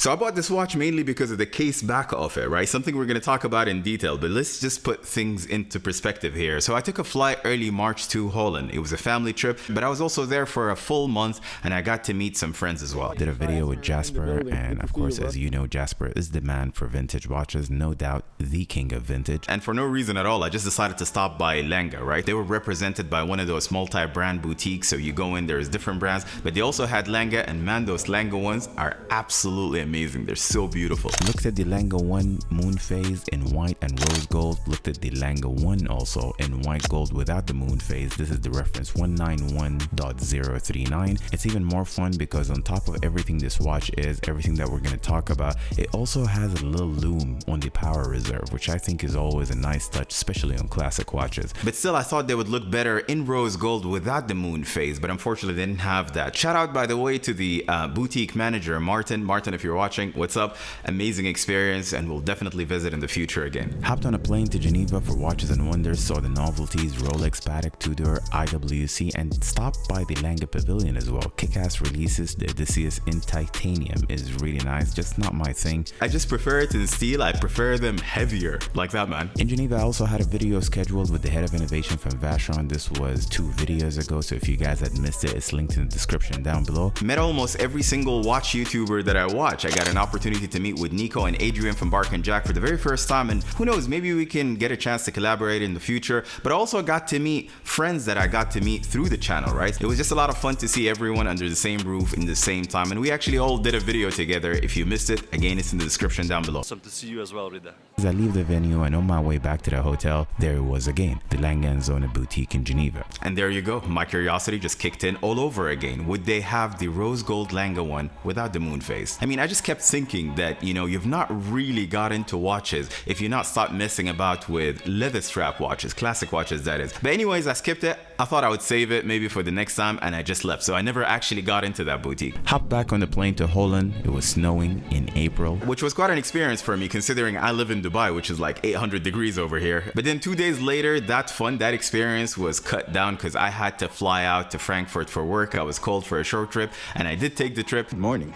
So I bought this watch mainly because of the case back of it, right? Something we're going to talk about in detail, but let's just put things into perspective here. So I took a flight early March to Holland. It was a family trip, but I was also there for a full month and I got to meet some friends as well. Did a video with Jasper, and of course, as you know, Jasper is the man for vintage watches, no doubt the king of vintage. And for no reason at all, I just decided to stop by Lange, right? They were represented by one of those multi-brand boutiques, so you go in, there's different brands, but they also had Lange, and man, those Lange ones are absolutely amazing. They're so beautiful. Looked at the Lange 1 moon phase in white and rose gold. Looked at the Lange 1 also in white gold without the moon phase. This is the reference 191.039. It's even more fun because on top of everything this watch is, everything that we're going to talk about, it also has a little lume on the power reserve, which I think is always a nice touch, especially on classic watches. But still, I thought they would look better in rose gold without the moon phase, but unfortunately they didn't have that. Shout out, by the way, to the boutique manager, Martin. Martin, if you're watching, what's up? Amazing experience, and we'll definitely visit in the future again. Hopped on a plane to Geneva for Watches and Wonders, saw the novelties, Rolex, Patek, Tudor, IWC, and stopped by the Lange Pavilion as well. Kick-ass releases. The Odysseus in titanium is really nice, just not my thing. I just prefer it in steel. I prefer them heavier, like that, man. In Geneva, I also had a video scheduled with the head of innovation from Vacheron. This was 2 videos ago, so if you guys had missed it, it's linked in the description down below. Met almost every single watch YouTuber that I watch. I got an opportunity to meet with Nico and Adrian from Bark and Jack for the very first time, and who knows, maybe we can get a chance to collaborate in the future. But I also got to meet friends that I got to meet through the channel, right? It was just a lot of fun to see everyone under the same roof in the same time, and we actually all did a video together. If you missed it, again, it's in the description down below. Awesome to see you as well, Rida. As I leave the venue and on my way back to the hotel, there it was again, the Lange & Söhne boutique in Geneva. And there you go, my curiosity just kicked in all over again. Would they have the rose gold Lange one without the moon phase? I mean, I just kept thinking that, you know, you've not really got into watches if you not stop messing about with leather strap watches, classic watches that is. But anyways, I skipped it. I thought I would save it maybe for the next time, and I just left. So I never actually got into that boutique. Hopped back on the plane to Holland. It was snowing in April, which was quite an experience for me considering I live in Dubai, which is like 800 degrees over here. But then 2 days later, that experience was cut down because I had to fly out to Frankfurt for work. I was called for a short trip, and I did take the trip. Good morning.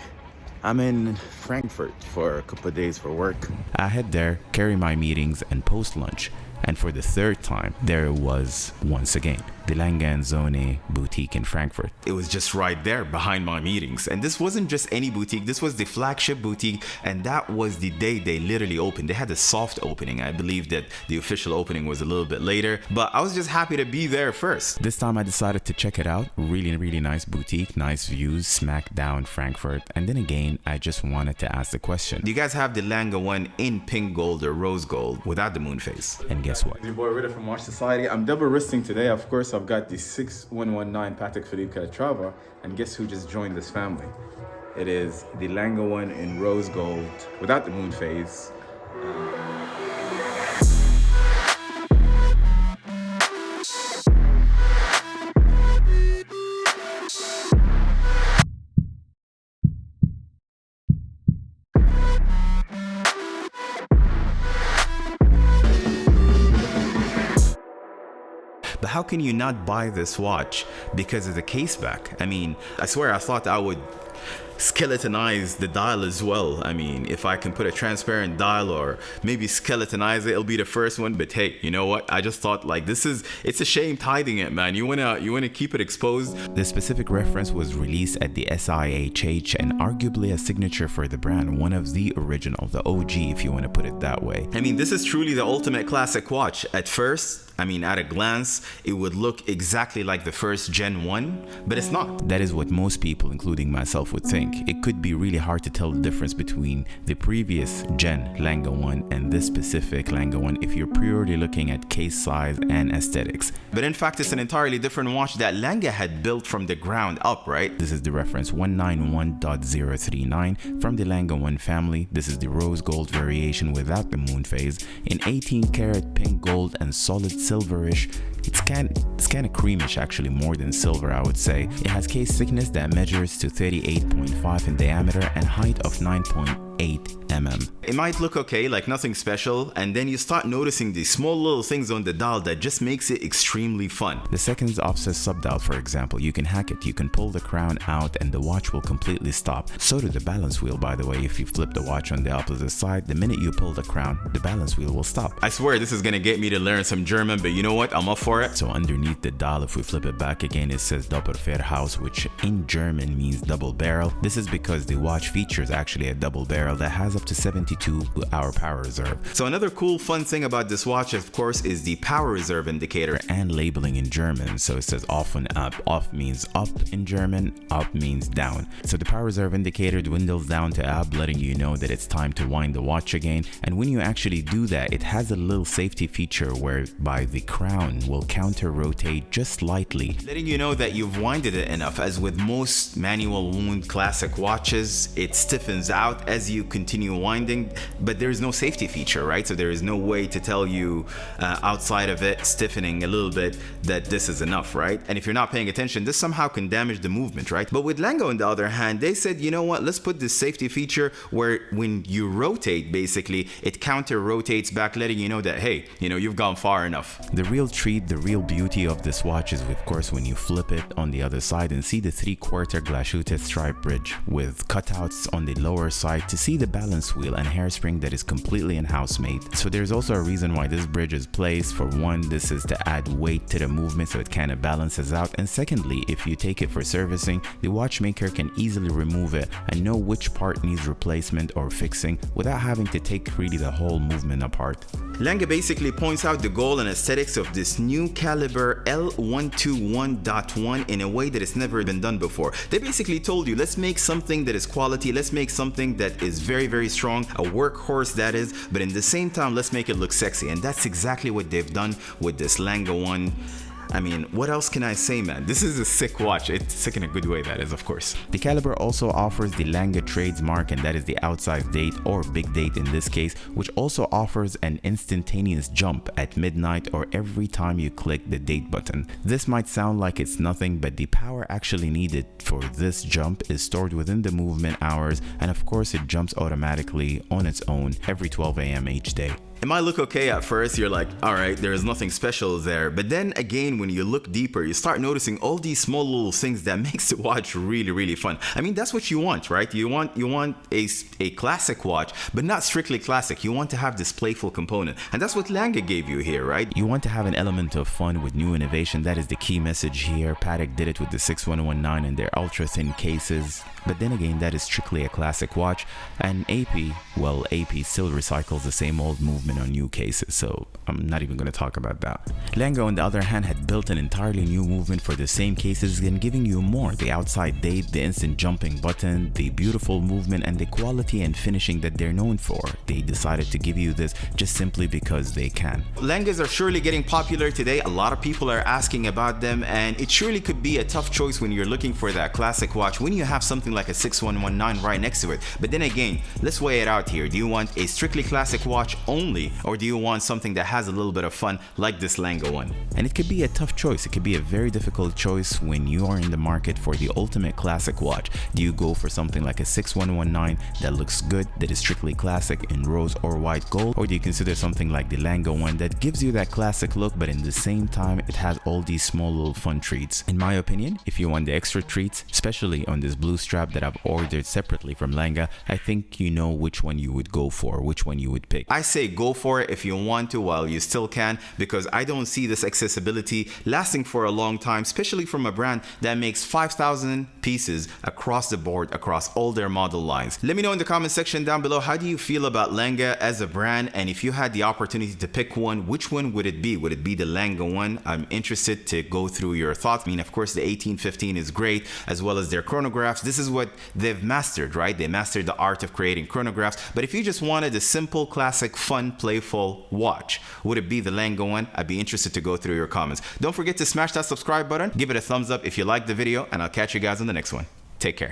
I'm in Frankfurt for a couple of days for work. I head there, carry my meetings, and post lunch. And for the third time, there it was once again, the Lange & Söhne boutique in Frankfurt. It was just right there behind my meetings. And this wasn't just any boutique, this was the flagship boutique, and that was the day they literally opened. They had a soft opening. I believe that the official opening was a little bit later, but I was just happy to be there first. This time I decided to check it out. Really, really nice boutique, nice views, smack down Frankfurt. And then again, I just wanted to ask the question, do you guys have the Lange one in pink gold or rose gold without the moon phase? And guess what? Your boy Rida from Watch Society. I'm double wristing today. Of course, I've got the 6119 Patek Philippe Calatrava, and guess who just joined this family? It is the Lange one in rose gold without the moon phase. But how can you not buy this watch because of the case back? I mean, I swear I thought I would skeletonize the dial as well. I mean, if I can put a transparent dial or maybe skeletonize it, it'll be the first one. But hey, you know what? I just thought like it's a shame hiding it, man. You wanna keep it exposed. The specific reference was released at the SIHH and arguably a signature for the brand, one of the original, the OG, if you want to put it that way. I mean, this is truly the ultimate classic watch. At first, I mean, at a glance, it would look exactly like the first Gen 1, but it's not. That is what most people, including myself, would think. It could be really hard to tell the difference between the previous Gen Lange 1 and this specific Lange 1 if you're purely looking at case size and aesthetics. But in fact, it's an entirely different watch that Lange had built from the ground up, right? This is the reference 191.039 from the Lange 1 family. This is the rose gold variation without the moon phase in 18 karat pink gold and solid silverish It's kind of creamish, actually, more than silver, I would say. It has case thickness that measures to 38.5 in diameter and height of 9.8 mm. It might look okay, like nothing special, and then you start noticing these small little things on the dial that just makes it extremely fun. The seconds offset subdial, for example, you can hack it. You can pull the crown out and the watch will completely stop. So do the balance wheel, by the way. If you flip the watch on the opposite side, the minute you pull the crown, the balance wheel will stop. I swear this is gonna get me to learn some German, but you know what? I'm up for it. So underneath the dial, if we flip it back again, it says Doppelverhaus, which in German means double barrel. This is because the watch features actually a double barrel that has up to 72-hour power reserve. So another cool fun thing about this watch, of course, is the power reserve indicator and labeling in German. So it says off and up. Off means up in German, up means down. So the power reserve indicator dwindles down to up, letting you know that it's time to wind the watch again. And when you actually do that, it has a little safety feature whereby the crown will counter rotate just slightly, letting you know that you've winded it enough. As with most manual wound classic watches, it stiffens out as you continue winding, but there is no safety feature, right? So there is no way to tell you outside of it stiffening a little bit that this is enough, right? And if you're not paying attention, this somehow can damage the movement, right? But with Lange, on the other hand, they said, you know what, let's put this safety feature where when you rotate, basically, it counter rotates back, letting you know that, hey, you know, you've gone far enough. The real treat, the real beauty of this watch is, of course, when you flip it on the other side and see the 3/4 glashütte stripe bridge with cutouts on the lower side to see the balance wheel and hairspring that is completely in-house made. So there's also a reason why this bridge is placed. For one, this is to add weight to the movement so it kind of balances out, and secondly, if you take it for servicing, the watchmaker can easily remove it and know which part needs replacement or fixing without having to take really the whole movement apart. Lange basically points out the goal and aesthetics of this new caliber L121.1 in a way that it's never been done before. They basically told you, let's make something that is quality, let's make something that is very, very strong, a workhorse that is, but in the same time, let's make it look sexy. And that's exactly what they've done with this Lange one. I mean, what else can I say, man? This is a sick watch. It's sick in a good way, that is, of course. The caliber also offers the Lange trademark, and that is the outside date, or big date in this case, which also offers an instantaneous jump at midnight or every time you click the date button. This might sound like it's nothing, but the power actually needed for this jump is stored within the movement hours, and of course it jumps automatically on its own every 12 a.m. each day. It might look okay at first, you're like, all right, there's nothing special there. But then again, when you look deeper, you start noticing all these small little things that makes the watch really, really fun. I mean, that's what you want, right? You want a classic watch, but not strictly classic. You want to have this playful component. And that's what Lange gave you here, right? You want to have an element of fun with new innovation. That is the key message here. Patek did it with the 6119 and their ultra thin cases. But then again, that is strictly a classic watch. And AP, well, AP still recycles the same old movement on new cases, so I'm not even going to talk about that. Lange, on the other hand, had built an entirely new movement for the same cases and giving you more. The outside date, the instant jumping button, the beautiful movement, and the quality and finishing that they're known for. They decided to give you this just simply because they can. Langes are surely getting popular today. A lot of people are asking about them, and it surely could be a tough choice when you're looking for that classic watch when you have something like a 6119 right next to it. But then again, let's weigh it out here. Do you want a strictly classic watch only, or do you want something that has a little bit of fun like this Lange one? And it could be a tough choice. It could be a very difficult choice when you are in the market for the ultimate classic watch. Do you go for something like a 6119 that looks good, that is strictly classic in rose or white gold, or do you consider something like the Lange one that gives you that classic look, but in the same time it has all these small little fun treats? In my opinion, if you want the extra treats, especially on this blue strap that I've ordered separately from Lange, I think you know which one you would go for, which one you would pick. I say go for it if you want to while you still can, because I don't see this accessibility lasting for a long time, especially from a brand that makes 5,000 pieces across the board, across all their model lines. Let me know in the comment section down below, how do you feel about Lange as a brand? And if you had the opportunity to pick one, which one would it be? Would it be the Lange one? I'm interested to go through your thoughts. I mean, of course, the 1815 is great, as well as their chronographs. This is what they've mastered, right? They mastered the art of creating chronographs. But if you just wanted a simple, classic, fun, playful watch, would it be the Lange one? I'd be interested to go through your comments. Don't forget to smash that subscribe button, give it a thumbs up if you liked the video, and I'll catch you guys on the next one. Take care.